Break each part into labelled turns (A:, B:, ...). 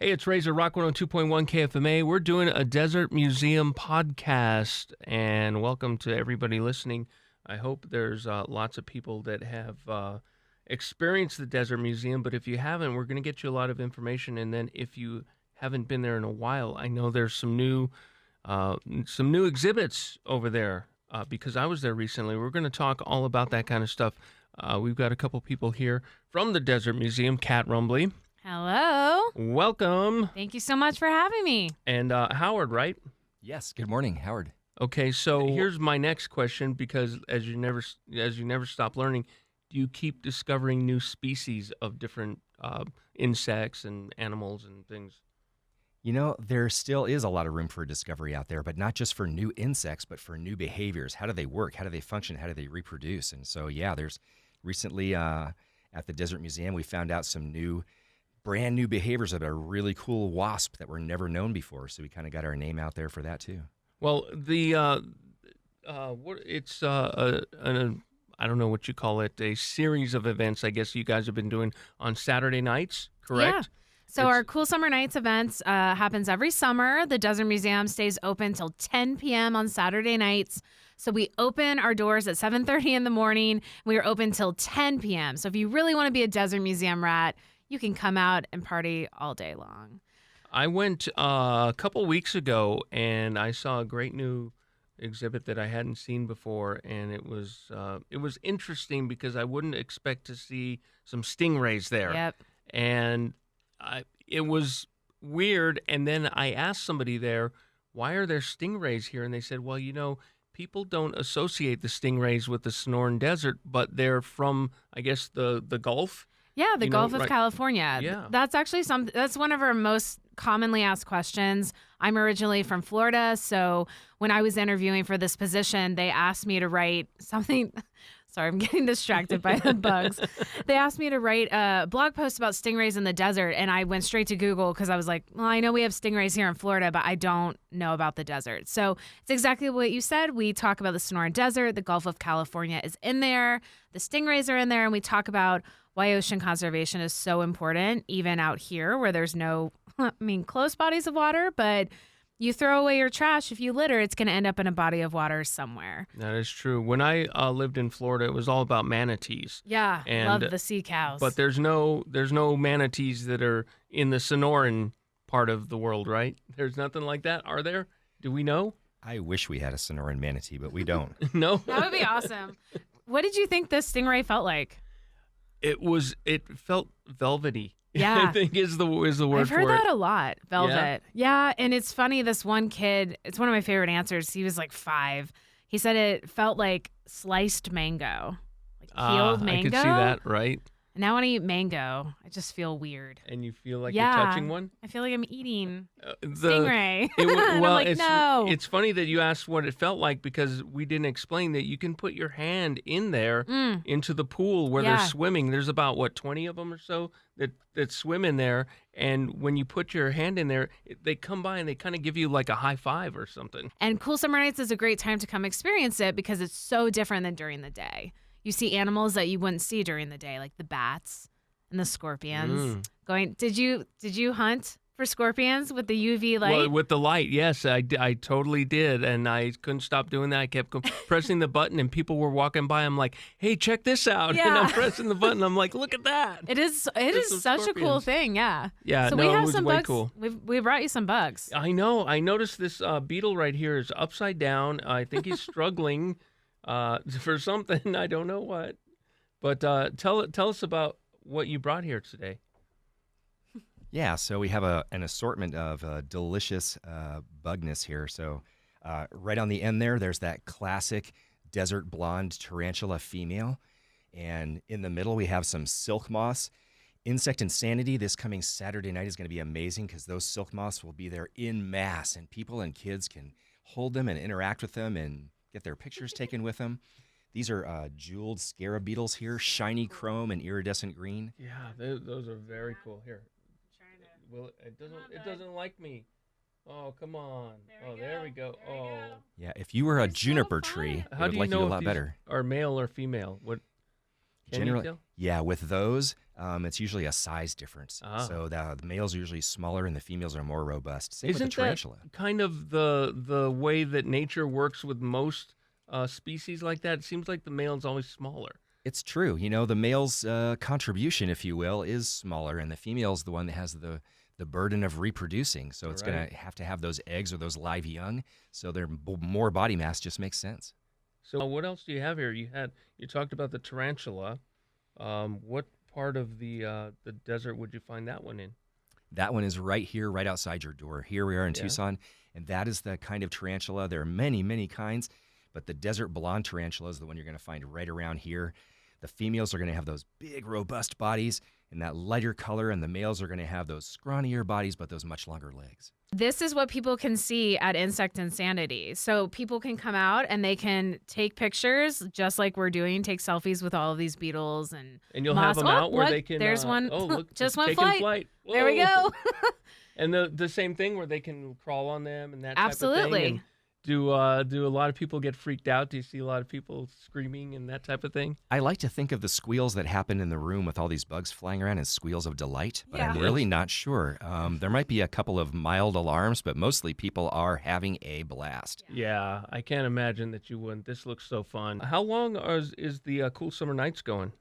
A: Hey, it's Razor Rock 102.1 KFMA. We're doing a Desert Museum podcast, and welcome to everybody listening. I hope there's lots of people that have experienced the Desert Museum, but if you haven't, we're going to get you a lot of information, and then if you haven't been there in a while, I know there's some new exhibits over there because I was there recently. We're going to talk all about that kind of stuff. We've got a couple people here from the Desert Museum, Kat Rumbley.
B: Hello.
A: Welcome.
B: Thank you so much for having me.
A: And Howard, right?
C: Yes. Good morning, Howard.
A: Okay, so here's my next question, because as you never stop learning, do you keep discovering new species of different insects and animals and things?
C: You know, there still is a lot of room for discovery out there, but not just for new insects, but for new behaviors. How do they work? How do they function? How do they reproduce? And so, yeah, there's recently at the Desert Museum, we found out some brand new behaviors of a really cool wasp that were never known before. So we kind of got our name out there for that too.
A: Well, I don't know what you call it, a series of events, I guess you guys have been doing on Saturday nights, correct?
B: Yeah. So our Cool Summer Nights events happens every summer. The Desert Museum stays open till 10 p.m. on Saturday nights. So we open our doors at 7:30 in the morning. We are open till 10 p.m. So if you really want to be a Desert Museum rat, you can come out and party all day long.
A: I went a couple weeks ago, and I saw a great new exhibit that I hadn't seen before, and it was interesting because I wouldn't expect to see some stingrays there.
B: Yep.
A: And it was weird, and then I asked somebody there, why are there stingrays here? And they said, well, you know, people don't associate the stingrays with the Sonoran Desert, but they're from, I guess, the Gulf.
B: Yeah, the Gulf of California.
A: Yeah.
B: That's actually that's one of our most commonly asked questions. I'm originally from Florida, so when I was interviewing for this position, they asked me to write something. Sorry, I'm getting distracted by the bugs. They asked me to write a blog post about stingrays in the desert, and I went straight to Google because I was like, well, I know we have stingrays here in Florida, but I don't know about the desert. So it's exactly what you said. We talk about the Sonoran Desert. The Gulf of California is in there. The stingrays are in there, and we talk about why ocean conservation is so important, even out here where there's no, close bodies of water, but you throw away your trash, if you litter, it's going to end up in a body of water somewhere.
A: That is true. When I lived in Florida, it was all about manatees.
B: Yeah,
A: and,
B: love the sea cows.
A: But there's no manatees that are in the Sonoran part of the world, right? There's nothing like that, are there? Do we know?
C: I wish we had a Sonoran manatee, but we don't.
A: No?
B: That would be awesome. What did you think this stingray felt like?
A: It felt velvety.
B: Yeah.
A: I think is the word for it.
B: I've heard that a lot. Velvet. Yeah, and it's funny, this one kid, it's one of my favorite answers. He was like 5. He said it felt like sliced mango. Like peeled mango.
A: I could see that, right?
B: And now when I eat mango, I just feel weird.
A: And you feel like you're touching one?
B: I feel like I'm eating stingray. And
A: well,
B: I'm like, no.
A: It's funny that you asked what it felt like, because we didn't explain that you can put your hand in there into the pool where they're swimming. There's about, 20 of them or so that swim in there. And when you put your hand in there, they come by and they kind of give you like a high five or something.
B: And Cool Summer Nights is a great time to come experience it because it's so different than during the day. You see animals that you wouldn't see during the day, like the bats and the scorpions. Did you hunt for scorpions with the UV light?
A: Well, with the light, yes, I totally did, and I couldn't stop doing that. I kept pressing the button, and people were walking by. I'm like, "Hey, check this out!"
B: Yeah.
A: And I'm pressing the button. I'm like, "Look at that!"
B: It is such a cool thing, yeah.
A: Yeah,
B: so
A: no,
B: we have
A: it was
B: some
A: way
B: bugs.
A: cool.
B: We brought you some bugs.
A: I know. I noticed this beetle right here is upside down. I think he's struggling for something. I don't know what. But tell us about what you brought here today.
C: Yeah, so we have an assortment of delicious bugness here. So right on the end there's that classic desert blonde tarantula female. And in the middle, we have some silk moths. Insect Insanity this coming Saturday night is going to be amazing because those silk moths will be there in mass, and people and kids can hold them and interact with them and get their pictures taken with them. These are jeweled scarab beetles here, shiny chrome and iridescent green.
A: Yeah, those are very cool. Here, well, it doesn't like me. Oh, come on. There we go. Oh,
C: yeah. If you were a juniper tree, it would like you a lot better.
A: Are male or female? What? Can you tell?
C: Yeah, with those, it's usually a size difference.
A: Ah.
C: So the males are usually smaller and the females are more robust. Same with
A: Isn't
C: the tarantula.
A: that kind of the way that nature works with most species like that? It seems like the male's always smaller.
C: It's true. You know, the male's contribution, if you will, is smaller, and the female's the one that has the burden of reproducing. So it's going to have those eggs or those live young. So their more body mass just makes sense.
A: So what else do you have here? You talked about the tarantula. What part of the desert would you find that one in?
C: That one is right here, right outside your door. Here we are in Tucson, and that is the kind of tarantula. There are many, many kinds, but the desert blonde tarantula is the one you're going to find right around here. The females are going to have those big, robust bodies in that lighter color, and the males are going to have those scrawnier bodies, but those much longer legs.
B: This is what people can see at Insect Insanity. So people can come out and they can take pictures just like we're doing, take selfies with all of these beetles and
A: you'll
B: moss.
A: have them out where they can.
B: There's one.
A: Oh, look,
B: just
A: it's
B: one
A: taking
B: flight.
A: Whoa.
B: There we go.
A: And the same thing where they can crawl on them and that
B: Absolutely.
A: type of thing. And do a lot of people get freaked out? Do you see a lot of people screaming and that type of thing?
C: I like to think of the squeals that happen in the room with all these bugs flying around as squeals of delight, but I'm really not sure. There might be a couple of mild alarms, but mostly people are having a blast.
A: Yeah, I can't imagine that you wouldn't. This looks so fun. How long is the Cool Summer Nights going?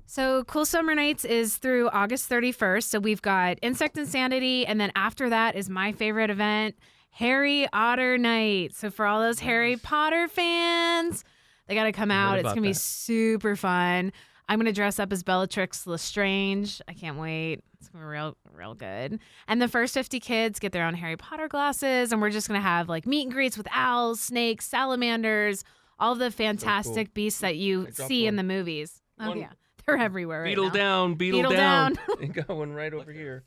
B: So Cool Summer Nights is through August 31st. So we've got Insect Insanity, and then after that is my favorite event, Harry Otter Night. So for all those Harry Potter fans, they got to come out. It's going to be super fun. I'm going to dress up as Bellatrix Lestrange. I can't wait. It's going to be real good. And the first 50 kids get their own Harry Potter glasses, and we're just going to have like meet and greets with owls, snakes, salamanders, all the fantastic beasts that you see in the movies. Oh, yeah. They're everywhere right now.
A: Beetle down. And got one right over here.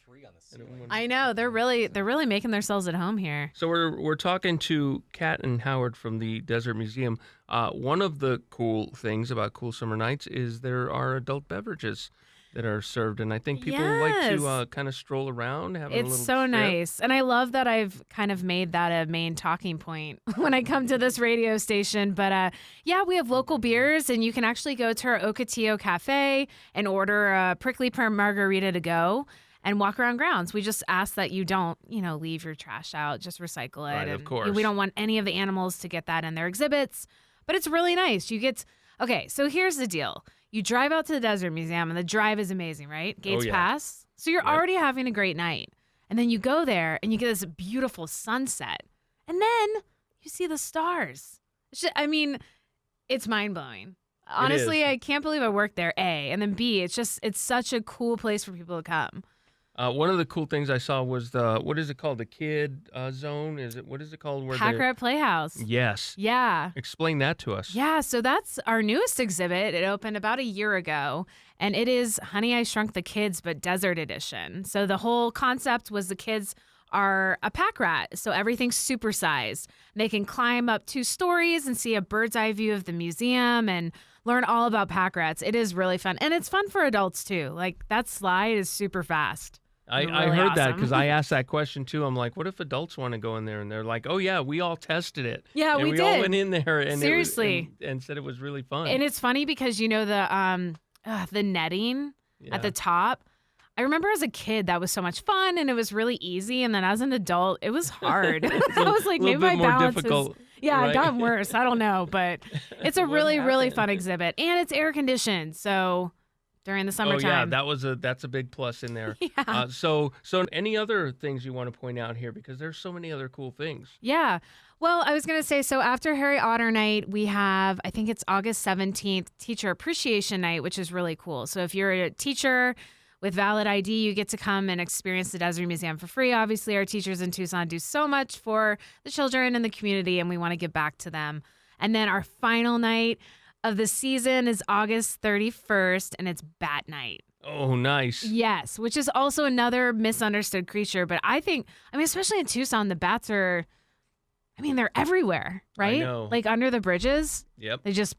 B: I know. They're really making themselves at home here.
A: So we're talking to Kat and Howard from the Desert Museum. One of the cool things about Cool Summer Nights is there are adult beverages that are served, and I think people like to kind of stroll around, have a little
B: It's so
A: trip.
B: nice, and I love that I've kind of made that a main talking point when I come to this radio station. But yeah, we have local beers, and you can actually go to our Ocotillo Cafe and order a prickly pear margarita to go and walk around grounds. We just ask that you don't, leave your trash out, just recycle it.
A: Right,
B: and
A: of course.
B: We don't want any of the animals to get that in their exhibits, but it's really nice. Okay, so here's the deal. You drive out to the Desert Museum, and the drive is amazing, right? Gates Pass. So you're already having a great night. And then you go there, and you get this beautiful sunset. And then you see the stars. It's mind-blowing. Honestly, I can't believe I worked there, A. And then B, it's such a cool place for people to come.
A: One of the cool things I saw was what is it called? The kid zone? What is it called?
B: Pack Rat Playhouse.
A: Yes.
B: Yeah.
A: Explain that to us.
B: Yeah, so that's our newest exhibit. It opened about a year ago, and it is Honey, I Shrunk the Kids, but Desert Edition. So the whole concept was the kids are a pack rat, so everything's supersized. They can climb up 2 stories and see a bird's eye view of the museum and learn all about pack rats. It is really fun, and it's fun for adults too. Like, that slide is super fast.
A: I heard that because I asked that question too. I'm like, what if adults want to go in there? And they're like, oh yeah, we all tested it.
B: Yeah,
A: and we
B: did.
A: all went in there and
B: seriously
A: and said it was really fun.
B: And it's funny because the netting at the top. I remember as a kid that was so much fun and it was really easy, and then as an adult it was hard. I was like, maybe my balance
A: difficult,
B: yeah,
A: right?
B: It got worse. I don't know, but it's a really fun exhibit, and it's air conditioned, so during the summertime.
A: Oh yeah, that's a big plus in there.
B: Yeah.
A: So any other things you want to point out here, because there's so many other cool things.
B: Yeah. Well, I was going to say, so after Harry Otter Night, we have, I think it's August 17th, Teacher Appreciation Night, which is really cool. So if you're a teacher with valid ID, you get to come and experience the Desert Museum for free. Obviously, our teachers in Tucson do so much for the children and the community, and we want to give back to them. And then our final night of the season is August 31st, and it's Bat Night.
A: Oh, nice.
B: Yes, which is also another misunderstood creature. But I think, especially in Tucson, the bats are, they're everywhere, right?
A: I know.
B: Like under the bridges.
A: Yep.
B: They just,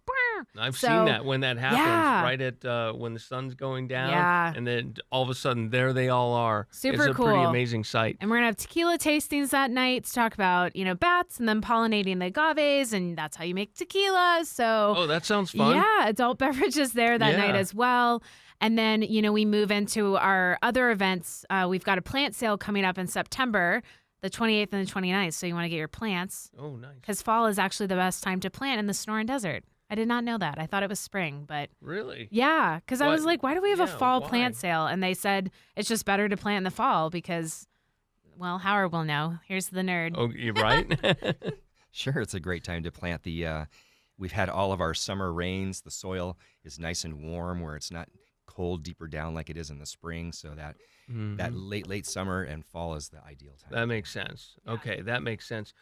A: I've
B: So,
A: seen that when that happens,
B: yeah.
A: right at when the sun's going down,
B: Yeah.
A: and then all of a sudden there they all are.
B: Super
A: It's a pretty
B: cool.
A: amazing sight.
B: And we're going to have tequila tastings that night to talk about, bats and then pollinating the agaves, and that's how you make tequila. So,
A: Oh, that sounds fun.
B: yeah, adult beverages there that night
A: Yeah.
B: as well. And then, we move into our other events. We've got a plant sale coming up in September, the 28th and the 29th. So you want to get your plants
A: Oh, nice.
B: because fall is actually the best time to plant in the Sonoran Desert. I did not know that. I thought it was spring, but
A: Really?
B: yeah, because I
A: What-
B: was like, why do we have a
A: yeah,
B: fall
A: why?
B: plant sale? And they said it's just better to plant in the fall because, well, Howard will know. Here's the nerd.
A: Oh, you're right.
C: Sure, it's a great time to plant the. We've had all of our summer rains. The soil is nice and warm, where it's not cold deeper down like it is in the spring. So that
A: Mhm.
C: late summer and fall is the ideal time.
A: That makes sense. Okay, that makes sense.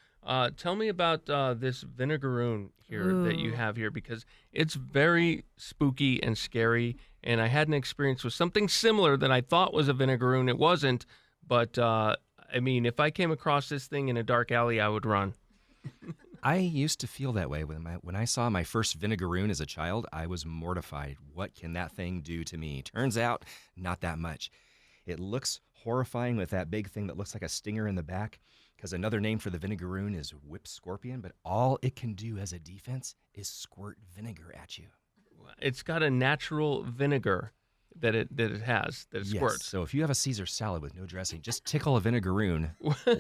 A: Tell me about this vinegaroon here that you
B: Ooh.
A: have here, because it's very spooky and scary. And I had an experience with something similar that I thought was a vinegaroon. It wasn't, but I mean, if I came across this thing in a dark alley, I would run.
C: I used to feel that way when I saw my first vinegaroon as a child. I was mortified. What can that thing do to me? Turns out, not that much. It looks horrifying with that big thing that looks like a stinger in the back, because another name for the vinegaroon is whip scorpion, but all it can do as a defense is squirt vinegar at you.
A: It's got a natural vinegar that it has that it
C: Yes,
A: squirts.
C: so if you have a Caesar salad with no dressing, just tickle a vinegaroon,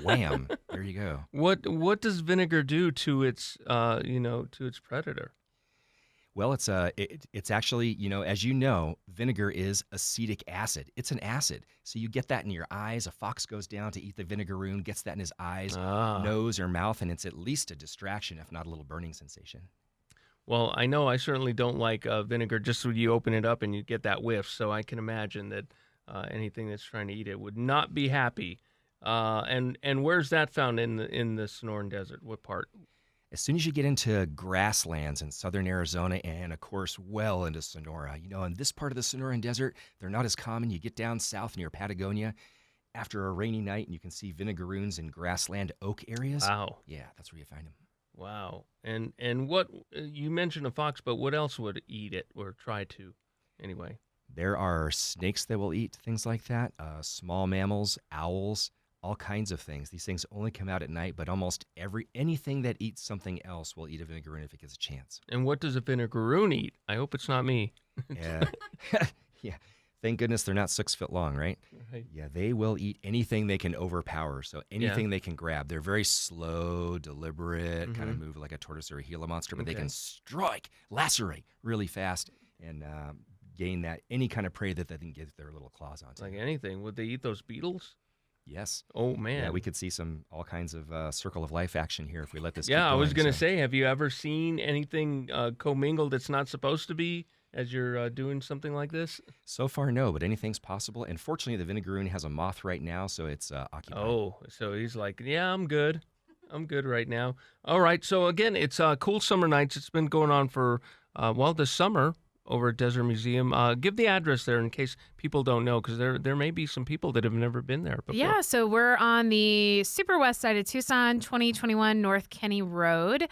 C: wham, there you go.
A: What does vinegar do to its to its predator?
C: Well, it's actually, as you know, vinegar is acetic acid. It's an acid. So you get that in your eyes. A fox goes down to eat the vinegaroon, gets that in his eyes,
A: Ah.
C: nose, or mouth, and it's at least a distraction, if not a little burning sensation.
A: Well, I know I certainly don't like vinegar just when you open it up and you get that whiff. So I can imagine that anything that's trying to eat it would not be happy. And where's that found in the Sonoran Desert? What part?
C: As soon as you get into grasslands in southern Arizona and, of course, well into Sonora, in this part of the Sonoran Desert, they're not as common. You get down south near Patagonia after a rainy night and you can see vinegaroons in grassland oak areas.
A: Wow,
C: Yeah, that's where you find them.
A: wow. And what you mentioned a fox, but what else would eat it or try to? Anyway.
C: There are snakes that will eat things like that, small mammals, owls, all kinds of things. These things only come out at night, but almost anything that eats something else will eat a vinegaroon if it gets a chance.
A: And what does a vinegaroon eat? I hope it's not me.
C: Yeah. Yeah. Thank goodness they're not 6 foot long, right?
A: Right.
C: Yeah, they will eat anything they can overpower. So anything they can grab. They're very slow, deliberate, kind of move like a tortoise or a Gila monster, but they
A: Okay.
C: can strike, lacerate really fast, and gain that any kind of prey that they can get their little claws onto.
A: Like anything. Would they eat those beetles?
C: Yes.
A: Oh man.
C: Yeah, we could see all kinds of circle of life action here if we let this.
A: Yeah,
C: keep
A: I was
C: going,
A: gonna
C: so.
A: say, have you ever seen anything commingled that's not supposed to be as you're doing something like this?
C: So far, no, but anything's possible. And fortunately, the vinegaroon has a moth right now, so it's occupied.
A: Oh, so he's like, yeah, I'm good. I'm good right now. All right. So again, it's cool summer nights. It's been going on for this summer over at Desert Museum. Give the address there in case people don't know, because there may be some people that have never been there before.
B: Yeah, so we're on the super west side of Tucson, 2021 North Kenny Road.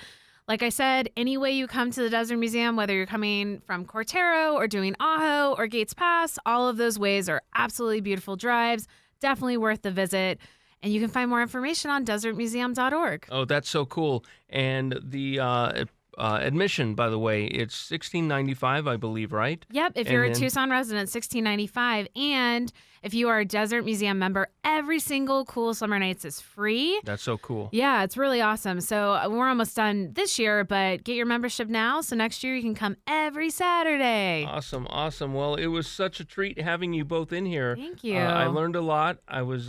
B: Like I said, any way you come to the Desert Museum, whether you're coming from Cortero or doing Ajo or Gates Pass, all of those ways are absolutely beautiful drives. Definitely worth the visit. And you can find more information on desertmuseum.org.
A: Oh, that's so cool. And the admission, by the way, it's $16.95, I believe, right?
B: Yep, if
A: And
B: you're a
A: then-
B: Tucson resident, $16.95. And if you are a Desert Museum member, every single Cool Summer Nights is free.
A: That's so cool.
B: Yeah, it's really awesome. So we're almost done this year, but get your membership now. So next year you can come every Saturday.
A: Awesome, awesome. Well, it was such a treat having you both in here.
B: Thank you.
A: I learned a lot. I was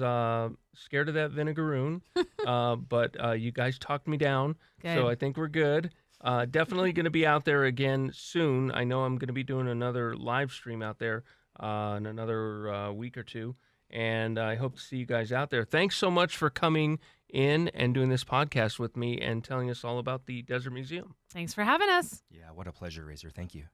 A: scared of that vinegaroon, but you guys talked me down,
B: Good.
A: so I think we're good. Definitely going to be out there again soon. I know I'm going to be doing another live stream out there in another week or two, and I hope to see you guys out there. Thanks so much for coming in and doing this podcast with me and telling us all about the Desert Museum.
B: Thanks for having us.
C: Yeah, what a pleasure, Razor. Thank you.